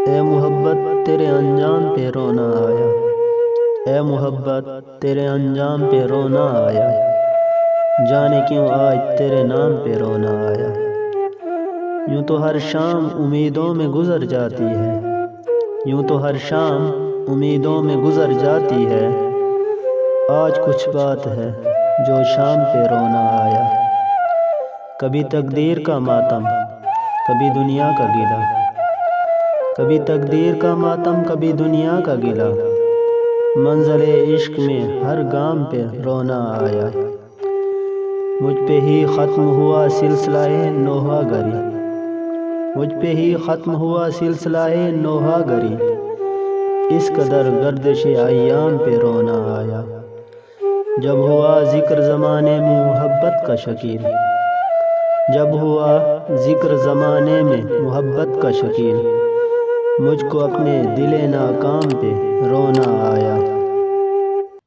اے محبت تیرے انجام پہ رونا آیا، اے محبت تیرے انجام پہ رونا آیا، جانے کیوں آج تیرے نام پہ رونا آیا۔ یوں تو ہر شام امیدوں میں گزر جاتی ہے، یوں تو ہر شام امیدوں میں گزر جاتی ہے، آج کچھ بات ہے جو شام پہ رونا آیا۔ کبھی تقدیر کا ماتم، کبھی دنیا کا گلہ، کبھی تقدیر کا ماتم کبھی دنیا کا گلہ، منزل عشق میں ہر گام پہ رونا آیا۔ مجھ پہ ہی ختم ہوا سلسلہ نوحہ گری، مجھ پہ ہی ختم ہوا سلسلہ نوحہ گری، اس قدر گردش ایام پہ رونا آیا۔ جب ہوا ذکر زمانے میں محبت کا شکیل، جب ہوا ذکر زمانے میں محبت کا شکیل، مجھ کو اپنے دل ناکام پہ رونا